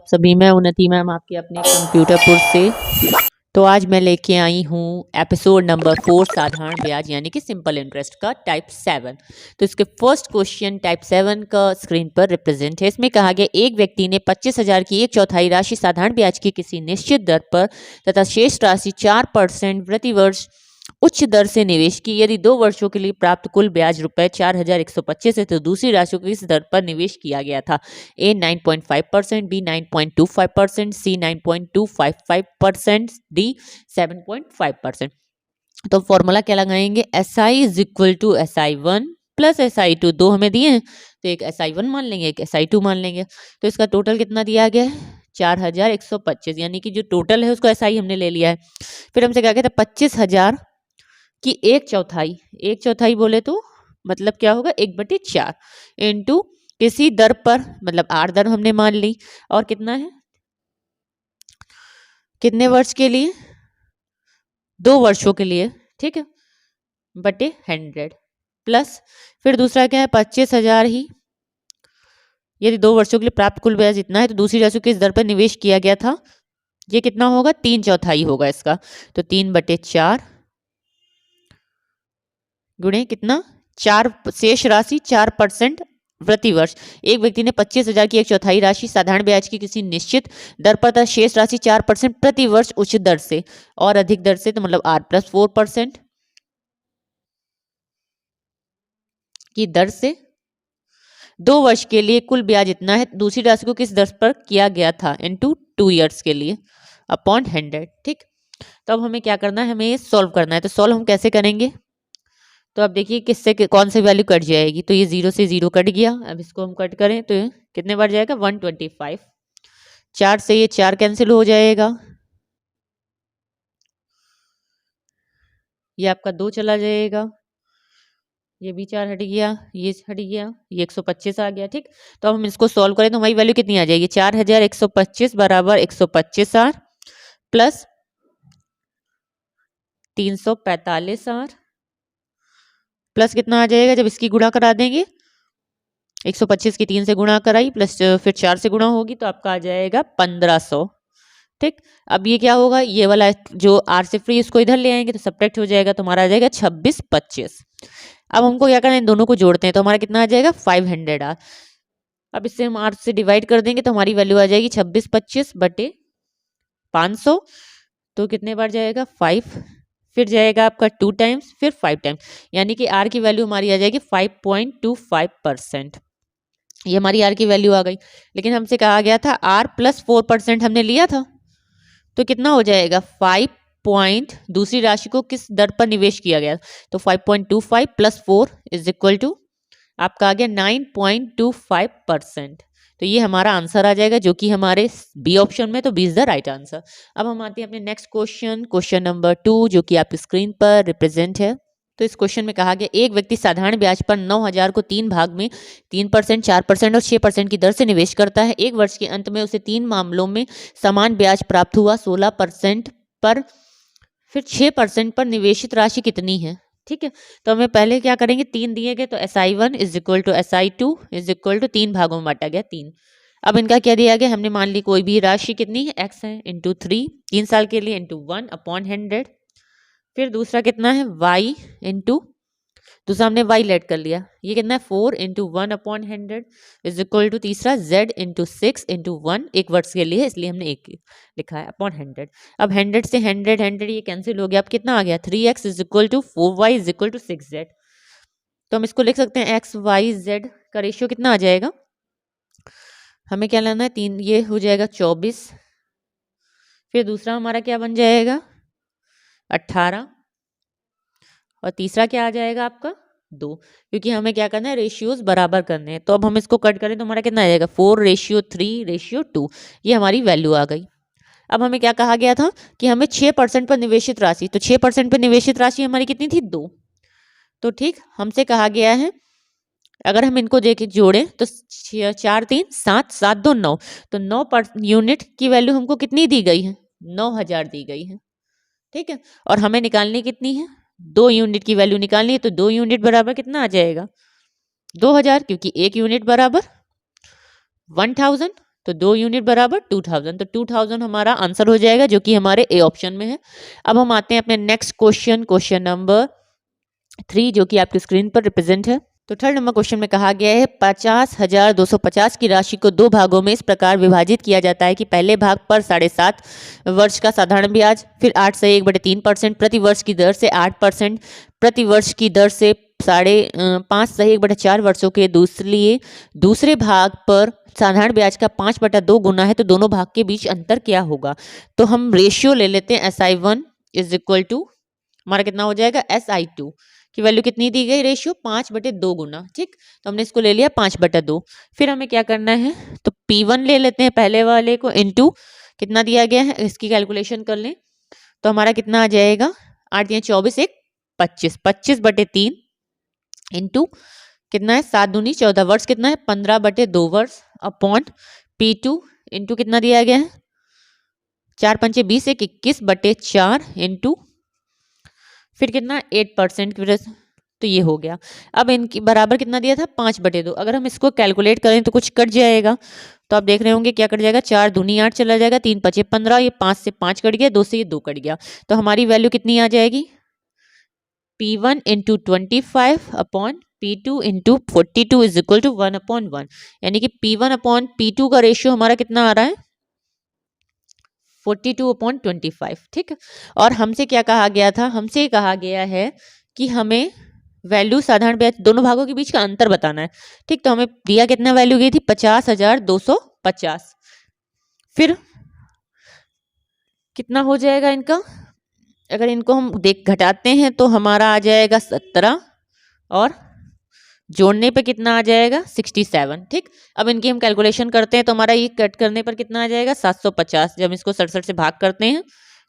आप सभी, मैं उन्नति मैम आपके अपने कंप्यूटरपुर से। तो आज मैं लेके आई हूँ एपिसोड नंबर 4 साधारण ब्याज यानी कि सिंपल इंटरेस्ट का टाइप 7। तो इसके फर्स्ट क्वेश्चन टाइप 7 का स्क्रीन पर रिप्रेजेंट है। इसमें कहा गया एक व्यक्ति ने 25,000 की 1/4 राशि साधारण ब्याज की किसी निश्चित दर पर तथा शेष राशि 4% प्रति वर्ष उच्च दर से निवेश की। यदि 2 वर्षों के लिए प्राप्त कुल ब्याज रुपए 4,125 है तो दूसरी राशि को किस दर पर निवेश किया गया था? A 9.5%, B 9.25%, C 9.255%, D 7.5%। तो फॉर्मूला क्या लगाएंगे? SI is equal to SI1 plus SI2। दो हमें दिए हैं तो एक SI1 मान लेंगे, एक SI2 मान लेंगे। तो इसका टोटल कितना दिया गया है? 4,125, यानी कि जो टोटल है उसको SI हमने ले लिया है। फिर हमसे क्या कहते हैं? 25,000 की 1/4, 1/4 बोले तो मतलब क्या होगा? 1/4 इंटू किसी दर पर, मतलब R दर हमने मान ली, और कितना है? कितने वर्ष के लिए? 2 वर्षों के लिए, ठीक है, बटे 100 प्लस फिर दूसरा क्या है? 25,000 ही, यदि 2 वर्षों के लिए प्राप्त कुल ब्याज इतना है तो दूसरी राशि किस दर पर निवेश किया गया था? ये कितना होगा? 3/4 होगा इसका। तो 3/4 गुणे कितना? 4, शेष राशि 4% प्रति वर्ष। एक व्यक्ति ने 25,000 की 1/4 राशि साधारण ब्याज की किसी निश्चित दर पर तथा शेष राशि 4% प्रति वर्ष उच्च दर से और अधिक दर से, तो मतलब R+4% की दर से 2 वर्ष के लिए कुल ब्याज इतना है, दूसरी राशि को किस दर पर किया गया था? इनटू 2 ईयर्स के लिए अपॉन 100, ठीक। तो अब हमें क्या करना है? हमें ये सॉल्व करना है। तो सॉल्व हम कैसे करेंगे? तो अब देखिए किससे कौन सी वैल्यू कट जाएगी। तो ये 0 से 0 कट गया। अब इसको हम कट करें तो कितने बार जाएगा? 125। 4 से ये 4 कैंसिल हो जाएगा, ये आपका 2 चला जाएगा, ये भी 4 हट गया, ये हट गया, ये 125 आ गया, ठीक। तो अब हम इसको सॉल्व करें तो हमारी वैल्यू कितनी आ जाएगी? 4,125 बराबर 125R प्लस 345R प्लस कितना आ जाएगा जब इसकी गुणा करा देंगे? 125 की 3 से गुणा कराई प्लस फिर 4 से गुणा होगी तो आपका आ जाएगा 1500, ठीक। अब ये क्या होगा? ये वाला जो R से फ्री इसको इधर ले आएंगे तो सब्ट्रैक्ट हो जाएगा, तो हमारा आ जाएगा 2625। अब हमको क्या करना है? इन दोनों को जोड़ते हैं तो हमारा कितना आ जाएगा? 500R। अब इससे हम R से डिवाइड कर देंगे तो हमारी वैल्यू आ जाएगी 2625 बटे 500। तो कितने बार जाएगा? 5, फिर जाएगा आपका 2 टाइम्स, फिर 5 टाइम्स, यानी कि R की वैल्यू हमारी आ जाएगी 5.25%। ये हमारी R की वैल्यू आ गई। लेकिन हमसे कहा गया था R+4% हमने लिया था, तो कितना हो जाएगा? 5 दूसरी राशि को किस दर पर निवेश किया गया? तो 5.25 प्लस 4 इज इक्वल टू आपका आ गया 9.25%। तो ये हमारा आंसर आ जाएगा, जो कि हमारे बी ऑप्शन में, तो B is the right answer. अब हम आते हैं अपने नेक्स्ट क्वेश्चन, क्वेश्चन नंबर 2, जो कि आपकी स्क्रीन पर रिप्रेजेंट है। तो इस क्वेश्चन में कहा गया एक व्यक्ति साधारण ब्याज पर 9,000 को 3 भाग में 3%, 4% और 6% की दर से निवेश करता है। एक वर्ष के अंत में उसे 3 मामलों में समान ब्याज प्राप्त हुआ। 16% पर, फिर 6% पर निवेशित राशि कितनी है? ठीक है, तो हमें पहले क्या करेंगे? 3 दिए गए तो SI1 is equal to SI2 is equal to 3 भागों में बांटा गया 3। अब इनका क्या दिया गया? हमने मान ली कोई भी राशि कितनी है? X है, इंटू 3 3 साल के लिए, इंटू 1 अपॉन 100। फिर दूसरा कितना है? Y इंटू, दूसरा हमने Y लेट कर लिया, ये कितना है? 4 into 1 upon 100 is equal to तीसरा Z इंटू 6 इंटू 1, एक वर्ष के लिए इसलिए हमने एक लिखा है, अपॉन 100। अब 100 से 100 ये कैंसिल हो गया। अब कितना आ गया? 3x is equal to 4y is equal to 6z। तो हम इसको लिख सकते हैं x y z का रेशियो कितना आ जाएगा? हमें क्या लेना है? 3, ये हो जाएगा 24, फिर दूसरा हमारा क्या बन जाएगा? 18, और तीसरा क्या आ जाएगा आपका? 2, क्योंकि हमें क्या करना है? रेशियोज बराबर करने हैं। तो अब हम इसको कट करें तो हमारा कितना आ जाएगा? 4:3:2, ये हमारी वैल्यू आ गई। अब हमें क्या कहा गया था कि हमें 6% पर निवेशित राशि, तो 6% पर निवेशित राशि हमारी कितनी थी? 2। तो ठीक, हमसे कहा गया है अगर हम इनको देखें जोड़ें तो 4 3 7 7 2 9, तो 9 यूनिट की वैल्यू हमको कितनी दी गई है? 9,000 दी गई है, ठीक है। और हमें निकालनी कितनी है? 2 यूनिट की वैल्यू निकालनी है। तो 2 यूनिट बराबर कितना आ जाएगा? 2,000, क्योंकि 1 यूनिट बराबर 1,000, तो 2 यूनिट बराबर 2000, तो 2000 हमारा आंसर हो जाएगा जो कि हमारे ए ऑप्शन में है। अब हम आते हैं अपने नेक्स्ट क्वेश्चन, क्वेश्चन नंबर 3 जो कि आपकी स्क्रीन पर रिप्रेजेंट है। तो थर्ड नंबर क्वेश्चन में कहा गया है 50,250 की राशि को दो भागों में इस प्रकार विभाजित किया जाता है कि पहले भाग पर 7.5 वर्ष का साधारण ब्याज, फिर 8/1/3% प्रति वर्ष की दर से 8% प्रति वर्ष की दर से 5/1/4 वर्षों के दूसरे भाग पर साधारण ब्याज का 5/2 गुना है, तो दोनों भाग के बीच अंतर क्या होगा। तो हम रेशियो ले लेते हैं SI1 इज इक्वल टू हमारा कितना हो जाएगा SI2 की वैल्यू कितनी दी गई, रेशियो 5/2 गुना। ठीक, तो हमने इसको ले लिया 5/2। फिर हमें क्या करना है, तो P1 ले लेते हैं पहले वाले को, इनटू कितना दिया गया है इसकी कैलकुलेशन कर लें, तो हमारा कितना आ जाएगा 8 या 24 1 25, 25/3 इंटू कितना है 7 दूनी 14, वर्ष कितना है 15/2 वर्ष अपॉन P2 इंटू कितना दिया गया है 4 पंचे 20 1 21/4 इंटू फिर कितना 8% की वजह से, तो ये हो गया। अब इनकी बराबर कितना दिया था 5/2। अगर हम इसको कैलकुलेट करें तो कुछ कट जाएगा, तो आप देख रहे होंगे क्या कट जाएगा, 4 दूनी 8 चला जाएगा, 3 पचे 15, ये 5 से 5 कट गया, 2 से ये 2 कट गया, तो हमारी वैल्यू कितनी आ जाएगी P1 into 25 upon P2 into 42 is equal to 1/1, यानी कि P1 अपॉन P2 का रेशियो हमारा कितना आ रहा है 42/25। ठीक, और हमसे क्या कहा गया था, हमसे कहा गया है कि हमें वैल्यू साधारण ब्याज दोनों भागों के बीच का अंतर बताना है। ठीक, तो हमें दिया कितना वैल्यू गई थी 50,250। फिर कितना हो जाएगा इनका, अगर इनको हम घटाते हैं तो हमारा आ जाएगा 17 और जोड़ने पे कितना आ जाएगा 67। ठीक, अब इनकी हम कैलकुलेशन करते हैं तो हमारा ये कट करने पर कितना आ जाएगा 750। जब इसको 67 से भाग करते हैं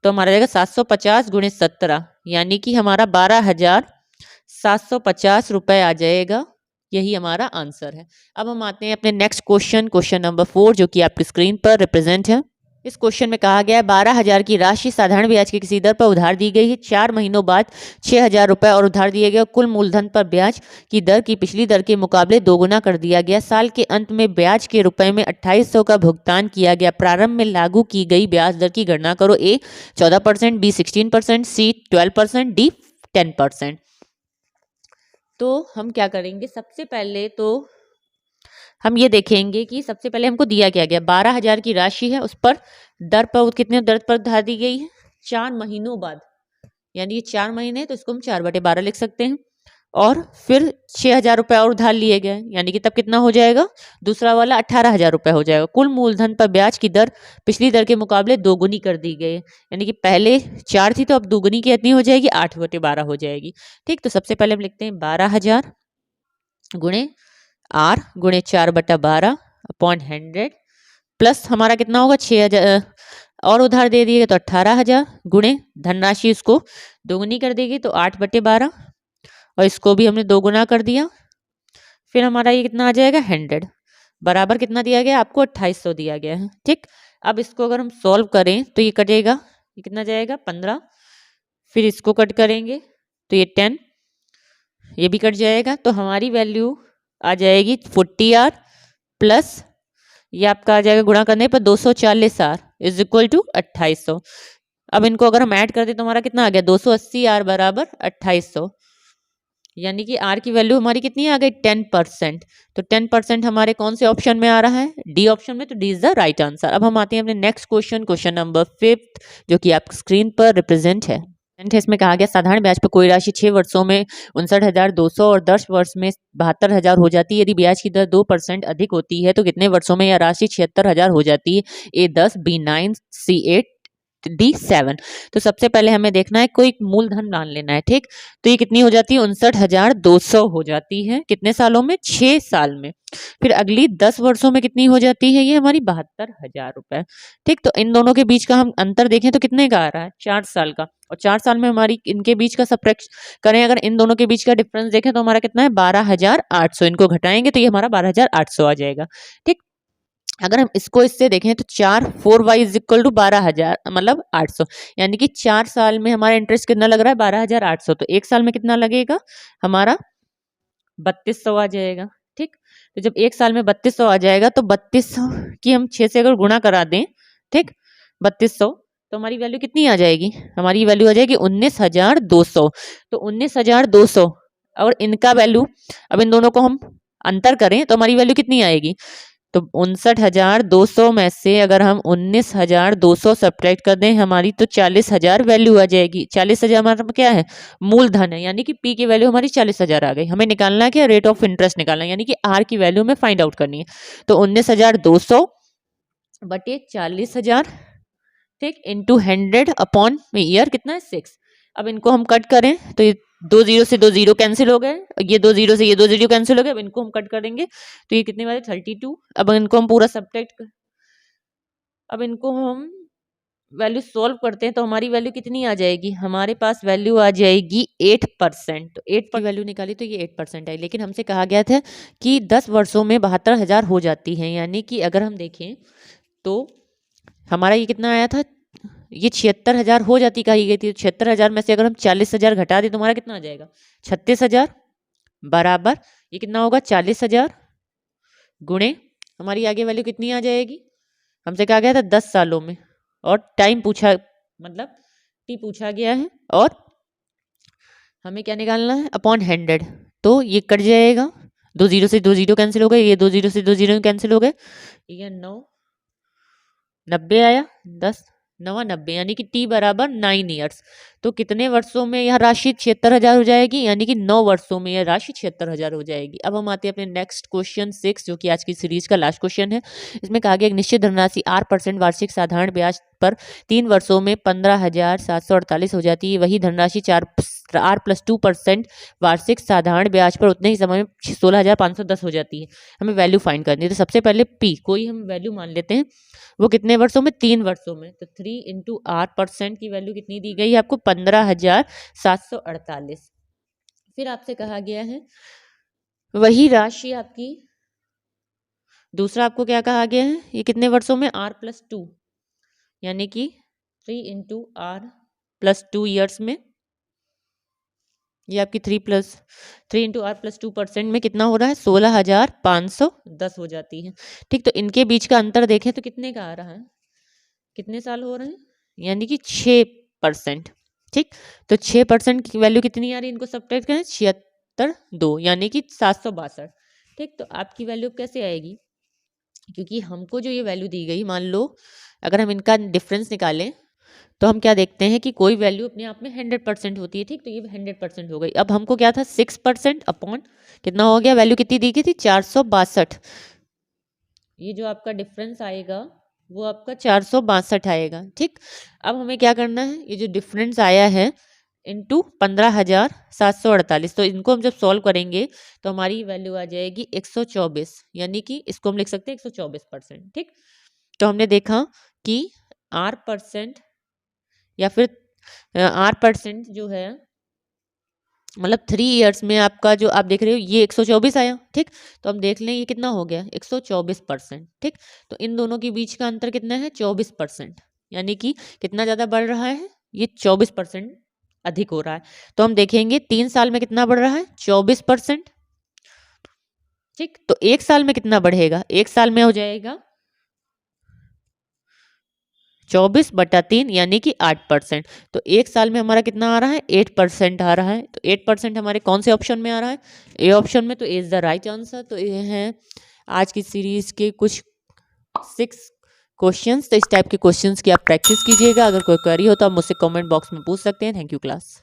तो हमारा जाएगा 750 गुणे 17, यानी कि हमारा 12,750 रुपए आ जाएगा। यही हमारा आंसर है। अब हम आते हैं अपने नेक्स्ट क्वेश्चन, क्वेश्चन नंबर 4 जो कि आपकी स्क्रीन पर रिप्रेजेंट है। इस क्वेश्चन में कहा गया है 12,000 की राशि साधारण ब्याज की किसी दर पर उधार दी गई है, 4 महीनों बाद 6,000 रुपए और उधार दिए गए, कुल मूलधन पर ब्याज की दर की पिछली दर के मुकाबले दोगुना कर दिया गया। साल के अंत में ब्याज के रुपए में 2800 का भुगतान किया गया। प्रारंभ में लागू की गई ब्याज दर की गणना करो। A 14%, B 16%, C 12%, D 10%। तो हम क्या करेंगे, सबसे पहले तो हम ये देखेंगे कि सबसे पहले हमको दिया क्या गया, 12,000 की राशि है, उस पर दर पर कितने दर पर उधार दी गई है 4 महीनों बाद, यानी ये 4 महीने, तो इसको हम 4/12 लिख सकते हैं। और फिर 6,000 रुपए और उधार लिए गए, यानी कि तब कितना हो जाएगा, दूसरा वाला 18,000 रुपए हो जाएगा। कुल मूलधन पर ब्याज की दर पिछली दर के मुकाबले दोगुनी कर दी गई, यानी कि पहले 4 थी तो अब दोगुनी कितनी हो जाएगी 8/12 हो जाएगी। ठीक, तो सबसे पहले हम लिखते हैं 12,000 गुणे R गुणे 4/12 अपॉन 100 प्लस हमारा कितना होगा 6,000 और उधार दे दिए तो 18,000 गुणे धनराशि इसको दोगुनी कर देगी तो 8/12 और इसको भी हमने दोगुना कर दिया। फिर हमारा ये कितना आ जाएगा 100 बराबर कितना दिया गया आपको 2800 दिया गया है। ठीक, अब इसको अगर हम सॉल्व करें तो ये कटेगा, ये कितना जाएगा 15, फिर इसको कट करेंगे तो ये 10, ये भी कट जाएगा, तो हमारी वैल्यू आ जाएगी 40R प्लस ये आपका आ जाएगा गुणा करने पर 240R इज इक्वल टू 2800। अब इनको अगर हम ऐड कर दें तो हमारा कितना आ गया 280R बराबर 2800, यानी कि R की वैल्यू हमारी कितनी आ गई 10%। तो 10% हमारे कौन से ऑप्शन में आ रहा है, डी ऑप्शन में, तो D is the right answer. अब हम आते हैं अपने नेक्स्ट क्वेश्चन, क्वेश्चन नंबर 5 जो कि आपकी स्क्रीन पर रिप्रेजेंट है। इसमें कहा गया साधारण ब्याज पर कोई राशि 6 वर्षों में 59,200 और 10 वर्ष में 72,000 हो जाती है। यदि ब्याज की दर 2% अधिक होती है तो कितने वर्षों में यह राशि 76,000 हो जाती है। A 10, B 9, C 8, D 7। तो सबसे पहले हमें देखना है कोई मूलधन मान लेना है। ठीक, तो ये कितनी हो जाती है 59,200 हो जाती है, कितने सालों में 6 साल में। फिर अगली 10 वर्षों में कितनी हो जाती है, ये हमारी 72,000 रुपए। ठीक, तो इन दोनों के बीच का हम अंतर देखें तो कितने का आ रहा है 4 साल का, और 4 साल में हमारी इनके बीच का सबट्रैक्शन करें, अगर इन दोनों के बीच का डिफरेंस देखें तो हमारा कितना है 12,800, इनको घटाएंगे तो ये हमारा 12,800 आ जाएगा। ठीक, अगर हम इसको इससे देखें तो 4 इज इक्वल टू 12,000 मतलब 800, यानी कि 4 साल में हमारा इंटरेस्ट कितना लग रहा है 12,800, तो 1 साल में कितना लगेगा हमारा 3200 आ जाएगा। ठीक, तो जब एक साल में 3200 आ जाएगा तो 3200 की हम 6 से अगर गुणा करा दें, ठीक, 3200, तो हमारी वैल्यू कितनी आ जाएगी, हमारी वैल्यू आ जाएगी 19,200। तो 19,200 और इनका वैल्यू, अब इन दोनों को हम अंतर करें तो हमारी वैल्यू कितनी आएगी, तो 59,200 में से अगर हम 19,200 सब्ट्रैक्ट कर दें हमारी, तो 40,000 वैल्यू आ जाएगी। 40,000 हमारा क्या है, मूलधन है, यानी कि पी की वैल्यू हमारी 40,000 आ गई। हमें निकालना है क्या, रेट ऑफ इंटरेस्ट निकालना है, यानी कि आर की वैल्यू में फाइंड आउट करनी है। तो 19,200 बटे 40,000, ठीक, इंटू 100 अपॉन ईयर कितना है 6। अब इनको हम कट करें तो ये 2 जीरो से 2 जीरो कैंसिल हो गए, ये 2 जीरो से ये 2 जीरो कैंसिल हो गए। अब इनको हम कट करेंगे तो ये कितने वाले 32। अब इनको हम पूरा सब्ट्रैक्ट अब इनको हम वैल्यू सॉल्व करते हैं तो हमारी वैल्यू कितनी आ जाएगी, हमारे पास वैल्यू आ जाएगी 8%। तो 8 की वैल्यू निकाली तो ये 8% आई, लेकिन हमसे कहा गया था कि 10 वर्षों में 72,000 हो जाती है। यानी कि अगर हम देखें तो हमारा ये कितना आया था, ये 76,000 हो जाती कही गई थी। 76,000 में से अगर हम 40,000 घटा दें तो हमारा कितना आ जाएगा 36,000 बराबर ये कितना होगा 40,000 गुणे हमारी आगे वैल्यू कितनी आ जाएगी, हमसे कहा गया था 10 सालों में, और टाइम पूछा मतलब टी पूछा गया है, और हमें क्या निकालना है अपॉन 100। तो ये कट जाएगा, 2 जीरो से 2 जीरो कैंसिल हो गए, ये 2 जीरो से 2 जीरो कैंसिल हो गए, ये 9 90 आया, 10 9 90, यानी कि टी बराबर 9 ईयर्स। तो कितने वर्षों में यह राशि 76,000 हो जाएगी, यानी कि 9 वर्षों में यह राशि 76,000 हो जाएगी। अब हम आते हैं अपने नेक्स्ट क्वेश्चन 6, जो कि आज की सीरीज का लास्ट क्वेश्चन है। इसमें कहा गया एक निश्चित धनराशि 8% वार्षिक साधारण ब्याज पर 3 वर्षों में 15,748 हो जाती है। वही धनराशि 4+2% वार्षिक साधारण ब्याज पर उतने ही समय में 16,510 हो जाती है। हमें वैल्यू फाइंड करनी है। तो सबसे पहले पी कोई हम वैल्यू मान लेते हैं, वो कितने वर्षों में 3 वर्षों में। तो 3 इंटू 8% की वैल्यू कितनी दी गई है आपको 15,748। फिर आपसे कहा गया है वही राशि आपकी, दूसरा आपको क्या कहा गया है, ये कितने वर्षों में R+2, यानी कि 3 इंटू R+2 ईयर्स में, ये आपकी 3 इंटू R+2% में कितना हो रहा है 16,510 हो जाती है। ठीक, तो इनके बीच का अंतर देखें तो कितने का आ रहा है, कितने साल हो रहे हैं, यानी कि 6%। ठीक, तो 6% की वैल्यू कितनी आ रही है, इनको सब्ट्रैक्ट करें 76 यानी कि 762। ठीक, तो आपकी वैल्यू कैसे आएगी, क्योंकि हमको जो ये वैल्यू दी गई, मान लो अगर हम इनका डिफरेंस निकालें तो हम क्या देखते हैं कि कोई वैल्यू अपने आप में 100% होती है। ठीक, तो ये 100% हो गई। अब हमको क्या था 6% अपॉन कितना हो गया, वैल्यू कितनी दी गई थी 462। ये जो आपका डिफरेंस आएगा वो आपका 462 आएगा। ठीक, अब हमें क्या करना है, ये जो डिफरेंस आया है इंटू 15,748, तो इनको हम जब सॉल्व करेंगे तो हमारी वैल्यू आ जाएगी 124, यानी कि इसको हम लिख सकते हैं 124%। ठीक, तो हमने देखा कि R% या फिर R% जो है मतलब 3 इयर्स में आपका जो आप देख रहे हो ये 124 आया। ठीक, तो हम देख लें ये कितना हो गया 124%। ठीक, तो इन दोनों के बीच का अंतर कितना है 24%, यानी कि कितना ज़्यादा बढ़ रहा है, ये 24% अधिक हो रहा है। तो हम देखेंगे 3 साल में कितना बढ़ रहा है 24%। ठीक, तो 1 साल में कितना बढ़ेगा, 1 साल में हो जाएगा 24/3 यानी कि 8%। तो 1 साल में हमारा कितना आ रहा है 8% आ रहा है। तो 8% हमारे कौन से ऑप्शन में आ रहा है, ए ऑप्शन में। तो ए इज द राइट आंसर। तो ये हैं आज की सीरीज के कुछ 6 क्वेश्चंस। तो इस टाइप के क्वेश्चंस की आप प्रैक्टिस कीजिएगा। अगर कोई क्वेरी हो तो आप मुझसे कमेंट बॉक्स में पूछ सकते हैं। Thank you class.